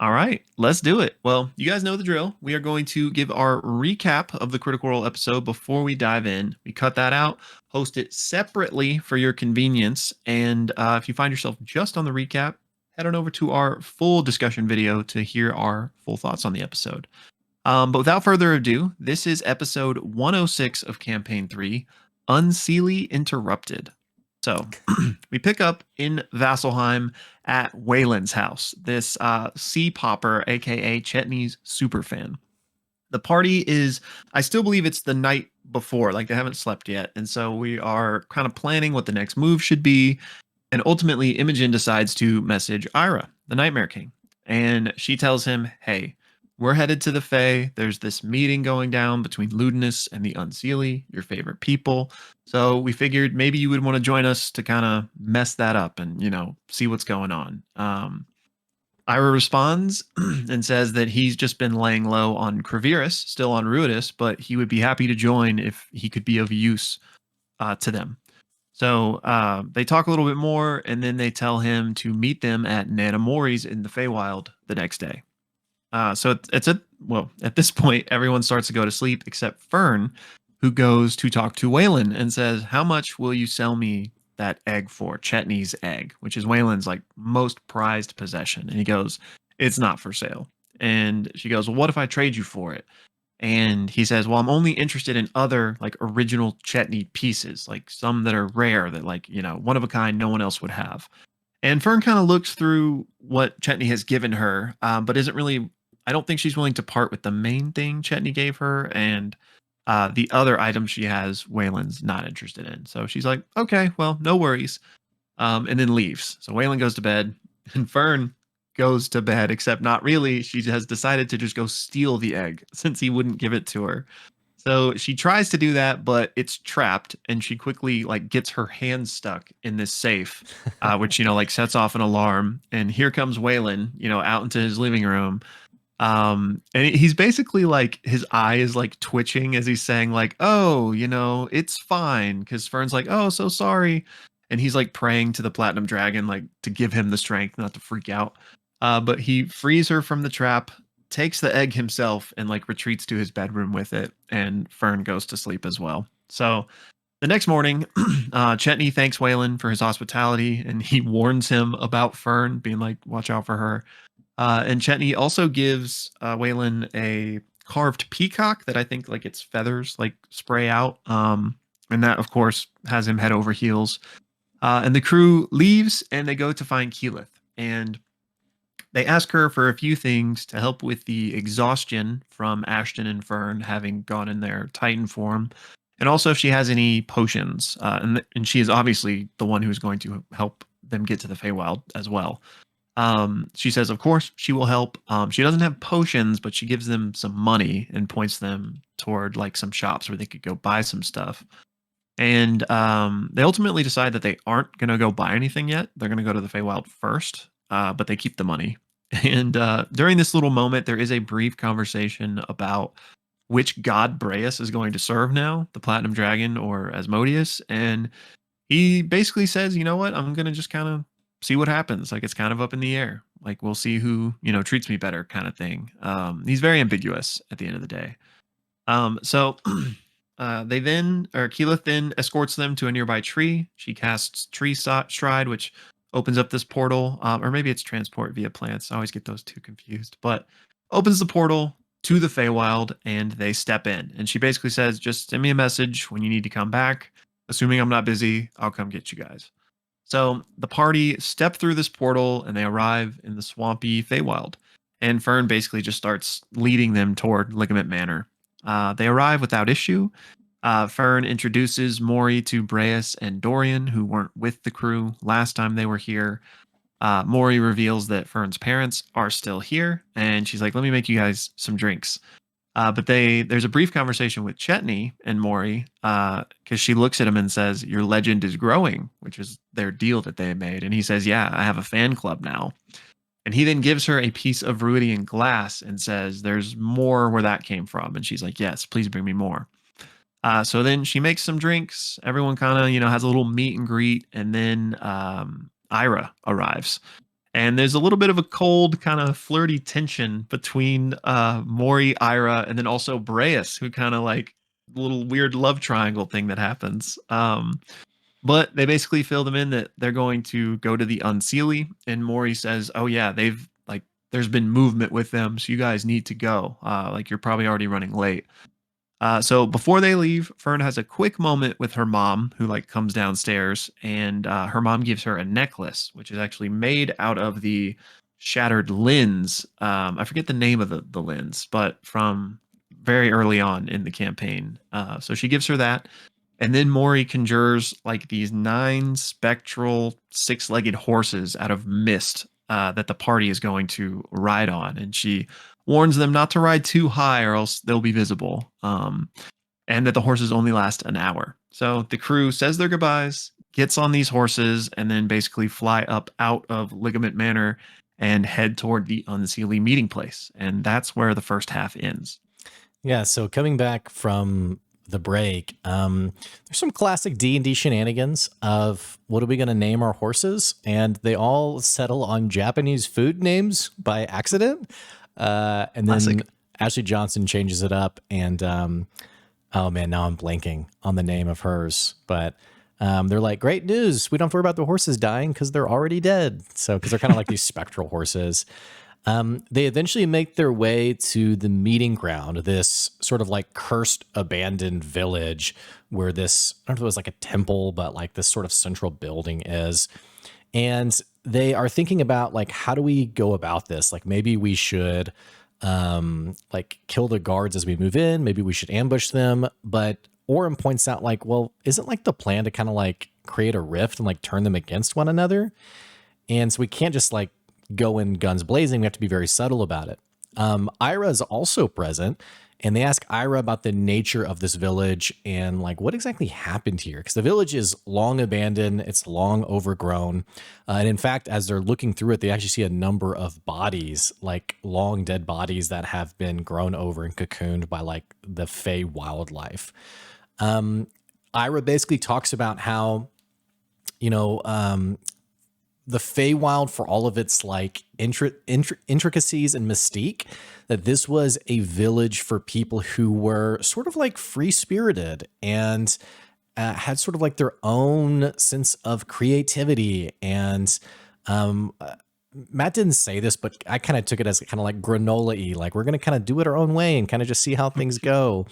All right, let's do it. Well, you guys know the drill. We are going to give our recap of the Critical Role episode before we dive in. We cut that out, host it separately for your convenience. And if you find yourself just on the recap, head on over to our full discussion video to hear our full thoughts on the episode. But without further ado, this is episode 106 of Campaign 3, Unseelie Interrupted. So we pick up in Vasselheim at Wayland's house, this sea popper, aka Chetney's superfan. The party is, I still believe it's the night before, like they haven't slept yet. And so we are kind of planning what the next move should be. And ultimately, Imogen decides to message Ira, the Nightmare King. And she tells him, hey, we're headed to the Fae. There's this meeting going down between Ludinus and the Unseelie, your favorite people. So we figured maybe you would want to join us to kind of mess that up and, see what's going on. Ira responds and says that he's just been laying low on Cravirus, still on Ruidus, but he would be happy to join if he could be of use to them. So they talk a little bit more, and then they tell him to meet them at Nana Mori's in the Feywild the next day. So at this point, everyone starts to go to sleep except Fern, who goes to talk to Waylon and says, how much will you sell me that egg for? Chetney's egg, which is Waylon's like most prized possession. And he goes, it's not for sale. And she goes, well, what if I trade you for it? And he says, well, I'm only interested in other like original Chetney pieces, like some that are rare that like, one of a kind no one else would have. And Fern kind of looks through what Chetney has given her, but isn't really, I don't think she's willing to part with the main thing Chetney gave her. And the other items she has, Waylon's not interested in. So she's like, okay, well, no worries. And then leaves. So Waylon goes to bed and Fern goes to bed, except not really. She has decided to just go steal the egg since he wouldn't give it to her. So she tries to do that, but it's trapped, and she quickly like gets her hand stuck in this safe, which like sets off an alarm. And here comes Waylon, out into his living room. And he's basically like his eye is like twitching as he's saying like, oh, it's fine, because Fern's like, oh, so sorry, and he's like praying to the Platinum Dragon like to give him the strength not to freak out. But he frees her from the trap, takes the egg himself, and like retreats to his bedroom with it. And Fern goes to sleep as well. So the next morning, Chetney thanks Waylon for his hospitality, and he warns him about Fern, being like, watch out for her. And Chetney also gives Waylon a carved peacock that I think like its feathers like spray out. And that, of course, has him head over heels. And the crew leaves, and they go to find Keyleth. And they ask her for a few things to help with the exhaustion from Ashton and Fern having gone in their Titan form, and also if she has any potions. And she is obviously the one who's going to help them get to the Feywild as well. She says, of course, she will help. She doesn't have potions, but she gives them some money and points them toward like some shops where they could go buy some stuff. And they ultimately decide that they aren't going to go buy anything yet. They're going to go to the Feywild first, but they keep the money. And during this little moment, there is a brief conversation about which god Breus is going to serve now, the Platinum Dragon or Asmodeus. And he basically says, you know what, I'm going to just kind of see what happens. Like, it's kind of up in the air. Like, we'll see who, treats me better kind of thing. He's very ambiguous at the end of the day. So Keyleth then escorts them to a nearby tree. She casts Tree Stride, which opens up this portal, or maybe it's transport via plants. I always get those two confused, but opens the portal to the Feywild, and they step in. And she basically says, just send me a message when you need to come back. Assuming I'm not busy, I'll come get you guys. So the party step through this portal, and they arrive in the swampy Feywild. And Fern basically just starts leading them toward Ligament Manor. They arrive without issue. Fern introduces Mori to Breus and Dorian, who weren't with the crew last time they were here. Mori reveals that Fern's parents are still here, and she's like, let me make you guys some drinks. But there's a brief conversation with Chetney and Mori, because she looks at him and says, your legend is growing, which is their deal that they made. And he says, yeah, I have a fan club now. And he then gives her a piece of Ruidian glass and says, there's more where that came from. And she's like, yes, please bring me more. So then she makes some drinks. Everyone kind of, has a little meet and greet. And then Ira arrives. And there's a little bit of a cold, kind of flirty tension between Maury, Ira, and then also Breas, who kind of like little weird love triangle thing that happens. But they basically fill them in that they're going to go to the Unseelie, and Maury says, "Oh yeah, they've like there's been movement with them, so you guys need to go. Like you're probably already running late." So before they leave, Fern has a quick moment with her mom, who like comes downstairs, and her mom gives her a necklace, which is actually made out of the shattered lens. I forget the name of the lens, but from very early on in the campaign. So she gives her that, and then Maury conjures like these 9 spectral six-legged horses out of mist that the party is going to ride on, and she warns them not to ride too high or else they'll be visible, and that the horses only last an hour. So the crew says their goodbyes, gets on these horses, and then basically fly up out of Ligament Manor and head toward the Unseelie meeting place. And that's where the first half ends. Yeah, so coming back from the break, there's some classic D&D shenanigans of what are we going to name our horses? And they all settle on Japanese food names by accident. And then Ashley Johnson changes it up, and oh man, now I'm blanking on the name of hers. But they're like, great news, we don't have to worry about the horses dying because they're already dead. So because they're kind of like these spectral horses. They eventually make their way to the meeting ground, this sort of like cursed abandoned village where this, I don't know if it was like a temple, but like this sort of central building is. And they are thinking about like, how do we go about this? Like maybe we should like kill the guards as we move in. Maybe we should ambush them. But Orem points out like, well, isn't like the plan to kind of like create a rift and like turn them against one another? And so we can't just like go in guns blazing. We have to be very subtle about it. Ira is also present, and they ask Ira about the nature of this village and like what exactly happened here. Because the village is long abandoned, it's long overgrown. And in fact, as they're looking through it, they actually see a number of bodies, like long dead bodies that have been grown over and cocooned by like the Fey wildlife. Ira basically talks about how, you know, the Feywild, for all of its like intricacies and mystique, that this was a village for people who were sort of like free-spirited and had sort of like their own sense of creativity. And Matt didn't say this, but I kind of took it as kind of like granola-y, like we're going to kind of do it our own way and kind of just see how things go.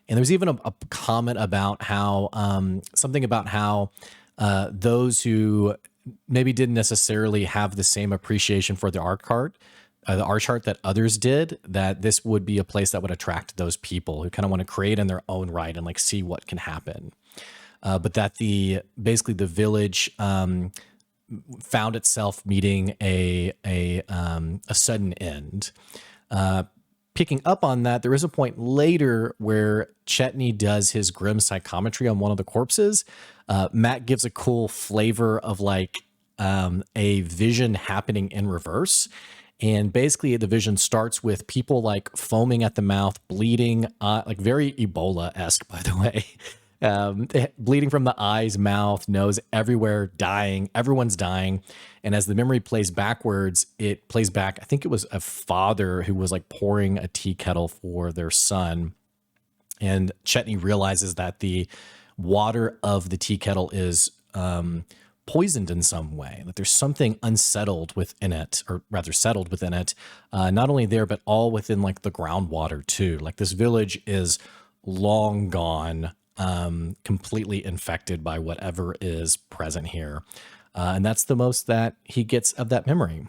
And there's even a comment about how something about how those who maybe didn't necessarily have the same appreciation for the art chart that others did, that this would be a place that would attract those people who kind of want to create in their own right and like see what can happen. But that basically the village found itself meeting a sudden end. Picking up on that, there is a point later where Chetney does his grim psychometry on one of the corpses. Matt gives a cool flavor of like a vision happening in reverse. And basically the vision starts with people like foaming at the mouth, bleeding, like very Ebola-esque, by the way. Bleeding from the eyes, mouth, nose, everywhere, dying. Everyone's dying. And as the memory plays backwards, it plays back. I think it was a father who was like pouring a tea kettle for their son. And Chetney realizes that the water of the tea kettle is poisoned in some way, that there's something unsettled within it, or rather settled within it. Not only there, but all within like the groundwater too. Like this village is long gone, completely infected by whatever is present here. And that's the most that he gets of that memory.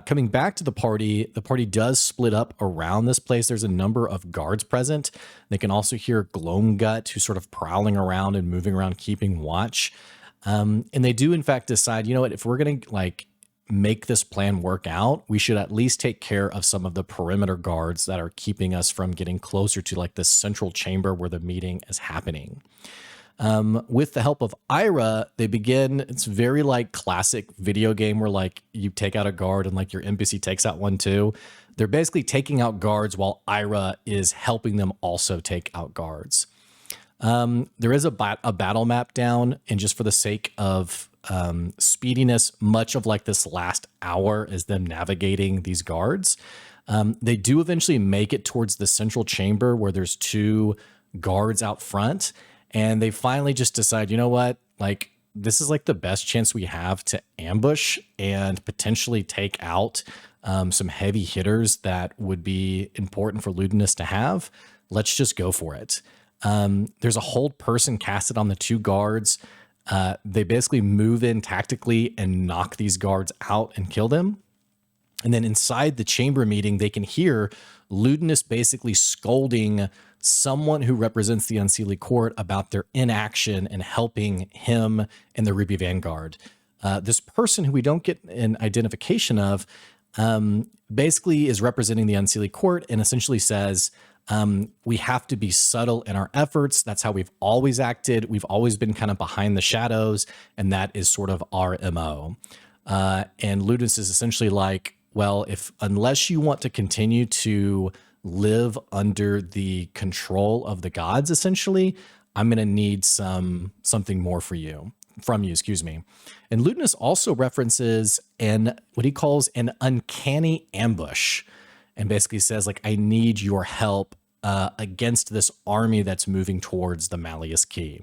Coming back to the party does split up around this place. There's a number of guards present. They can also hear Gloamgut, who's sort of prowling around and moving around, keeping watch. And they do, in fact, decide, you know what, if we're going to like make this plan work out, we should at least take care of some of the perimeter guards that are keeping us from getting closer to like this central chamber where the meeting is happening. With the help of Ira, they begin, it's very like classic video game where like you take out a guard and like your NPC takes out one too. They're basically taking out guards while Ira is helping them also take out guards. There is a battle map down, and just for the sake of speediness, much of like this last hour is them navigating these guards. They do eventually make it towards the central chamber where there's 2 guards out front, and they finally just decide, you know what, like this is like the best chance we have to ambush and potentially take out some heavy hitters that would be important for Ludinus to have. Let's just go for it. There's a hold person casted on the 2 guards. They basically move in tactically and knock these guards out and kill them. And then inside the chamber meeting, they can hear Ludinus basically scolding someone who represents the Unseelie court about their inaction and helping him and the Ruby Vanguard. This person, who we don't get an identification of, basically is representing the Unseelie court and essentially says, we have to be subtle in our efforts. That's how we've always acted. We've always been kind of behind the shadows, and that is sort of our MO. And Ludinus is essentially like, well, unless you want to continue to live under the control of the gods, essentially, I'm going to need something more from you, excuse me. And Ludinus also references what he calls an uncanny ambush, and basically says, like, I need your help against this army that's moving towards the Malleus Key.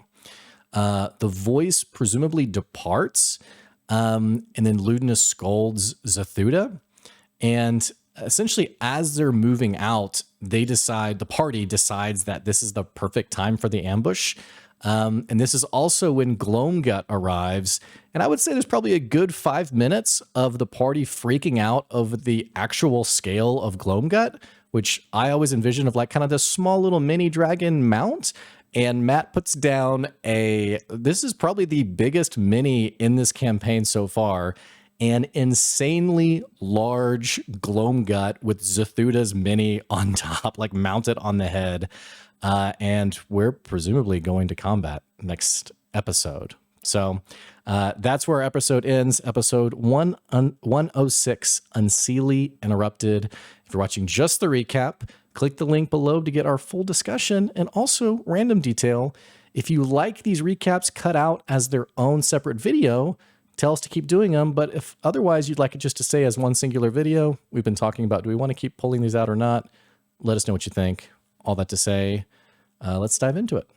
The voice presumably departs, and then Ludinus scolds Zethuda. And essentially, as they're moving out, the party decides that this is the perfect time for the ambush. And this is also when Gloamgut arrives. And I would say there's probably a good 5 minutes of the party freaking out over the actual scale of Gloamgut, which I always envision of like kind of this small little mini dragon mount. And Matt puts down this is probably the biggest mini in this campaign so far, an insanely large Gloamgut with Zethuda's mini on top, like mounted on the head. And we're presumably going to combat next episode. So that's where our episode ends. Episode 106, Unseelie Interrupted. If you're watching just the recap, click the link below to get our full discussion and also random detail. If you like these recaps cut out as their own separate video, tell us to keep doing them. But if otherwise you'd like it just to stay as one singular video, we've been talking about, do we want to keep pulling these out or not? Let us know what you think. All that to say, let's dive into it.